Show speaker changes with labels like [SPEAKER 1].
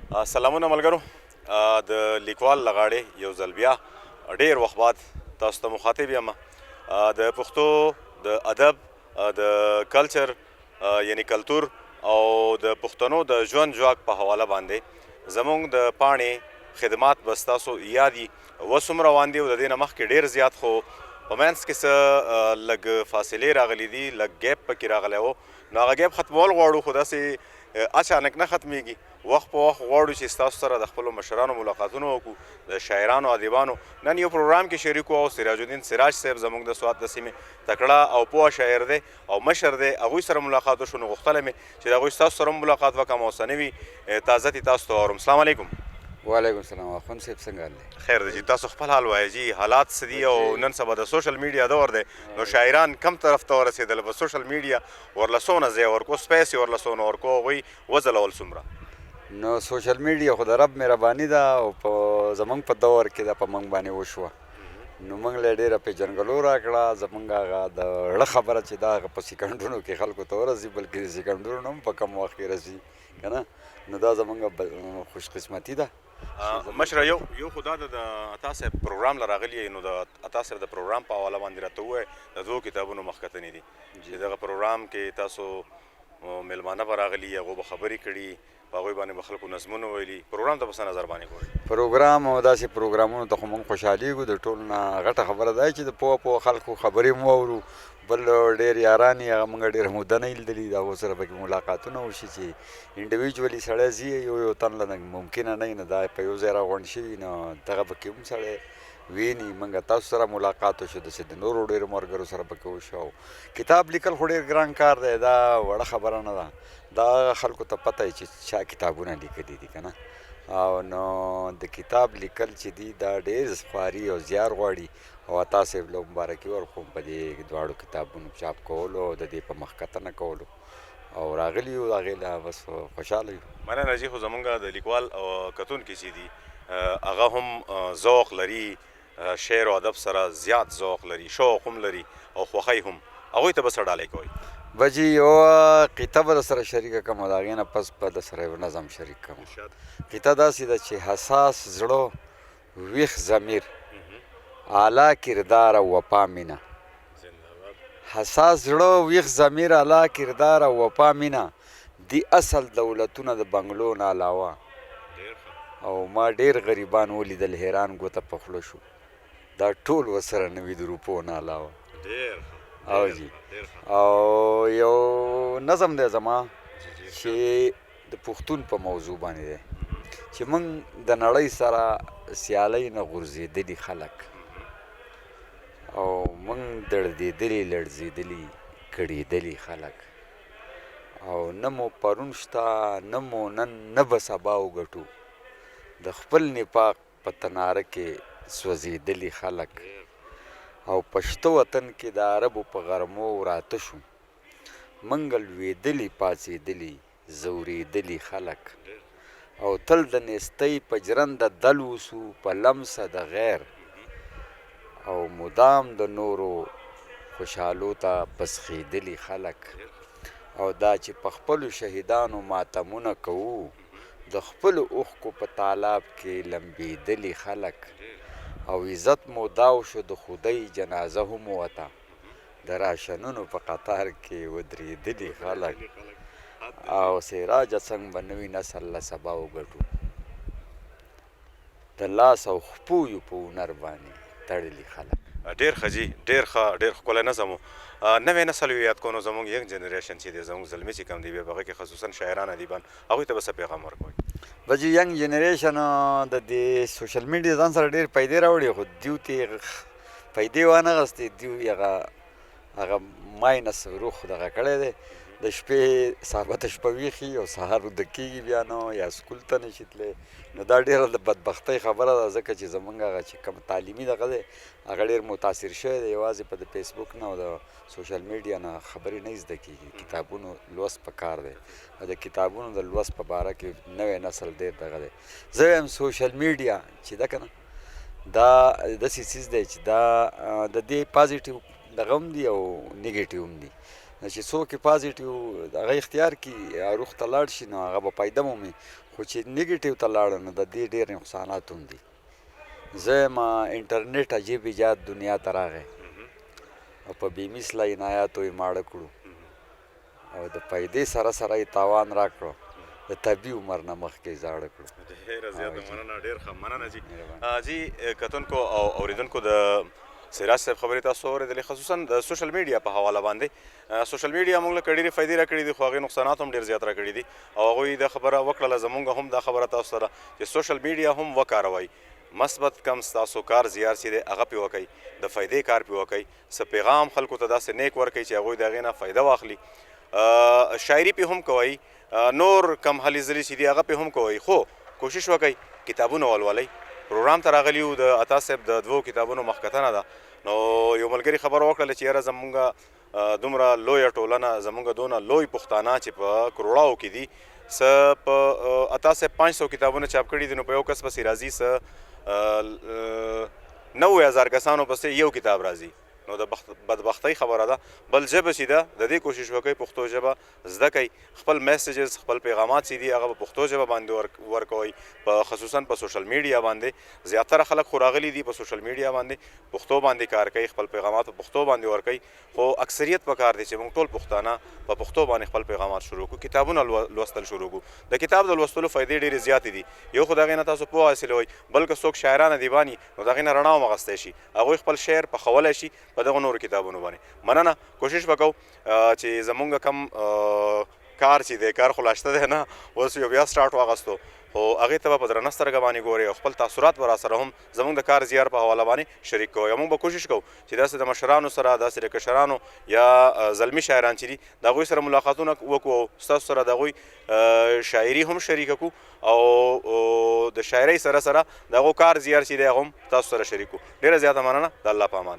[SPEAKER 1] سلامونه ملګرو. د لیکوال لغاړې یو ځل بیا ډېر وخت بعد تاسو ته مخاطب یم. د پښتو د ادب د کلچر یعنی کلتور او د پښتنو د ژوند ژواک په حواله باندې زموږ د پاڼې خدمات بس تاسو یادي وسوم روان دي او د دې نه مخکې ډېر زیات خو په منځ کې څه لږ فاصلې راغلي دي، لږ ګیپ پکې راغلی و. نو هغه ګیپ ختمول غواړو، خو داسې اچانک نه ختمیږي. وخت په وخت غواړو چې ستاسو سره د خپلو مشرانو ملاقاتونه وکړو، د شاعرانو ادیبانو. نن یو پروګرام کې شریک وو او سراج الدین سراج صاحب زموږ د سوات د سیمې تکړه او پوه شاعر دی او مشر دی، هغوی سره ملاقات وشو. نو غوښتلی مې چې د هغوی ستاسو سره ملاقات وکړم او څه نوي تازه دي تاسو ته واورم. السلام علیکم.
[SPEAKER 2] وعلیکم السلام. اخوند صاحب څنګه حال دی؟
[SPEAKER 1] خیر دی جی، تاسو خپل حال وایئ جی. حالات څه دي او نن سبا د سوشل میډیا دور دی، نو شاعران کم طرف ته ورسېدل په سوشل میډیا؟ ورله څونه ځای ورکو، سپیس یې ورله څونه ورکو، هغوی وځلول څومره؟
[SPEAKER 2] نو سوشل میډیا خو د رب مهرباني ده او په زمونږ په دور کې دا په موږ باندې وشوه. نو موږ له ډېره پېژنګلو راکړه. زمونږ هغه د زړه خبره چې دا هغه په سیکنډونو کې خلکو ته ورسي، بلکې د سیکنډونو نه هم په کم وخت کې رسي که نه. نو دا زمونږ خوش قسمتي ده.
[SPEAKER 1] مشره یو خو دا د عطا صاحب پروګرام له راغلي، نو د عطا صاحب د پروګرام په حواله باندې راته ووایه. د دوو کتابونو مخکتنې دي چې دغه پروګرام کې تاسو میلمانه به راغلي، هغو به خبرې کړي، په هغوی باندې به خلکو نظمونه ویلي. پروګرام ته په څه نظر باندې ګورئ؟
[SPEAKER 2] پروګرام او داسې پروګرامونو ته خو موږ خوشحالېږو. د ټولو نه غټه خبره دا چې د پوه خلکو خبرې مو واورو. بل ډېر یاران یې هغه موږ ډېره موده نه لیدلي، د هغو سره پکې ملاقاتونه وشي چې انډیویجولي سړی ځي یو تن له ممکنه نه وي، نو دا په یو ځای راغونډ شوي، نو دغه پکې هم سړی ویني. موږ تاسو سره ملاقات وشو، داسې د نورو ډېرو ملګرو سره پکې وشو. او کتاب لیکل خو ډېر ګران کار دی، دا وړه خبره نه ده. دا خلکو ته پته وي چې چا کتابونه لیکلي دي که نه. او نو د کتاب لیکل چې دي دا ډېر خواري او زیار غواړي. او عطا صاحب له مبارکي ورکوم په دې دواړو کتابونو چاپ کولو او د دې په مخکتنه کولو، او راغلي یو د هغې له بس خوشحاله یو.
[SPEAKER 1] مننه جي. خو زمونږ د لیکوال او کتونکي چې دي هغه هم ذوق لري، شعر او ادب سره زیات ذوق لري، شوق هم لري او خوښۍ هم. هغوی ته به څه ډالۍ کوئ؟
[SPEAKER 2] بجي یوه قطعه به در سره شریکه کړم او د هغې نه پس به در سره یو نظم شریک کړم. قطعه داسې ده چې حساس زړه ویښ ضمیر اعلی کردار او وفا مینه. حساس زړه ویښ ضمیر اعلی کردار او وفا مینه، دی اصل دولتونه د بنګلو نه علاوه. او ما ډېر غریبان ولیدل حیران ګوته په خوله شو، دا ټول ورسره نه وي د روپو نه علاوه. او جی او یو نظم دی زما چې د پښتون په موضوع باندې دی چې موږ د نړۍ سره سیالۍ نه غورځېدلي خلک او موږ دړدېدلي لړزېدلي کړېدلي خلک، او نه مو پرون شته نه مو نن نه به سبا وګټو، د خپل نفاق په تناره کې سوځېدلي خلک. او پښتو وطن کې د عربو په غرمو راته شو، موږ لوېدلي پاڅېدلي ځورېدلي خلک. او تل د نیستۍ په ژرنده دل اوسو په لمسه د غیر، او مدام د نورو خوشحالو ته پسخېدلي خلک. او دا چې په خپلو شهیدانو ماتمونه کوو، د خپلو اوښکو په تالاب کې لمبېدلي خلک. او عزت مو داو شو د خدای جنازه هم وته، د راشنونو په قطار کې ودرېدلي خلک. او سراجه څنګ به نوي نسل له سبا وګټو، د لاس او خپو یو په هنر باندې تړلي خلک.
[SPEAKER 1] ډېر ښه جي، ډېر ښه، ډېر ښکلی نظم و. نوی نسل یو یاد کوو، نو زموږ ینګ جنریشن چې دی، زموږ زلمي چې کوم دی بیا په هغه کې خصوصا شاعران ادیبان، هغوی ته به څه پیغام ورکوئ؟
[SPEAKER 2] بچې ینګ جنریشن د دې سوشل میډیا ځان سره ډېر پیدې راوړي، خو دیو ته پیدې وانغستې، دیو هغه ماینس روح دغه کړی دی. د شپې ثابته شپه ویښي او سهار وده کېږي بیا نو، یا سکول ته نشي تللی. نو دا ډېره د بدبختۍ خبره ده، ځکه چې زموږ هغه چې کوم تعلیمي دغه دی هغه ډېر متاثر شوی دی. یوازې په د فیسبوک نه او د سوشل میډیا نه خبرې نه زده کېږي، کتابونو لوست پکار دی. او د کتابونو د لوست په باره کې نوی نسل ډېر دغه دی. زه وایم سوشل میډیا چې ده که نه، دا داسې څیز دی چې دا د دې پازیټیو دغه هم دي او نیګیټیو هم دي. چې څوک یې پازیټیو هغه اختیار کړي روغ ته لاړ شي نو هغه به فایده مومي، خو چې نیګیټیو ته لاړ نو د دې ډېر نقصانات هم دي. زه ما انټرنیټ عجیب ایجاد دنیا ته راغی او په بې مثله عنایاتو یې ماړه کړو او د پیدې سره سره یې تاوان راکړو، د طبي عمر نه مخکې یې زاړه کړو.
[SPEAKER 1] ډېره زیاته مننه، ډېر ښه مننه جي. جي کتونکو او اوریدونکو د سراج صاحب خبرې تاسو اورېدلې، خصوصا د سوشل میډیا په حواله باندې. سوشل میډیا موږ له ډېرې فایدې راکړي دي، خو هغې نقصانات هم ډېر زیات راکړي دي او هغوی دا خبره وکړله، زموږ هم دا خبره تاسو سره چې سوشل میډیا هم وکاروئ، مثبت کم ستاسو کار زیار چې دی هغه پې وکئ، د فایدې کار پې وکئ، څه پیغام خلکو ته داسې نیک ورکئ چې هغوی د هغې نه فایده واخلي. شاعري پې هم کوئ، نور کم هلې ځلې چې دي هغه پې هم کوئ، خو کوشش وکئ کتابونه ولولئ. پروګرام ته راغلي یو د عطا صاحب د 2 کتابونو مخکتنه ده، نو یو ملګري خبره وکړله چې یاره زمونږ دومره لویه ټولنه، زمونږ دونه لوی پښتانه چې په کروړاو کې دي، څه په عطا صاحب 500 کتابونه چاپ کړي دي، نو په یو کس پسې راځي څه 90,000 کسانو پسې یو کتاب راځي، نو د بدبختۍ خبره ده. بل ژبه چې ده د دې کوشش وکړئ پښتو ژبه زده کړئ، خپل میسیجز خپل پیغامات چې دي هغه په پښتو ژبه باندې ورکوئ، په خصوصا په سوشل میډیا باندې. زیاتره خلک خو راغلي دي په سوشل میډیا باندې پښتو باندې کار کوي، خپل پیغامات په پښتو باندې ورکوي، خو اکثریت په کار دی چې موږ ټول پښتانه په پښتو باندې خپل پیغامات شروع کړو، کتابونه لوستل شروع کړو. د کتاب د لوستلو فایدې ډېرې زیاتې دي، یو خو د هغې نه تاسو پوهه حاصلوئ، بل که څوک شاعران ادیبان نو د هغې نه رڼا هم اخیستی شي، هغوی خپل شعر پخولی شي په دغو نورو کتابونو باندې. مننه، کوشش وکړو چې زمونږ کم کار چې دی کار خو لا شته دی نه، اوس یو بیا سټارټ واخیستو، خو هغې ته به په درنه سترګه باندې ګورئ او خپل تاثرات به راسره هم زموږ د کار زیار په حواله باندې شریک کوئ. موږ به کوشش کوو چې داسې د مشرانو سره، داسې د کشرانو یا زلمي شاعران چې دي د هغوی سره ملاقاتونه وکړو او ستاسو سره د هغوی شاعري هم شریکه کړو او د شاعرۍ سره سره د هغو کار زیار چې دی هغه هم تاسو سره شریک کړو. ډېره زیاته مننه، د الله په امان.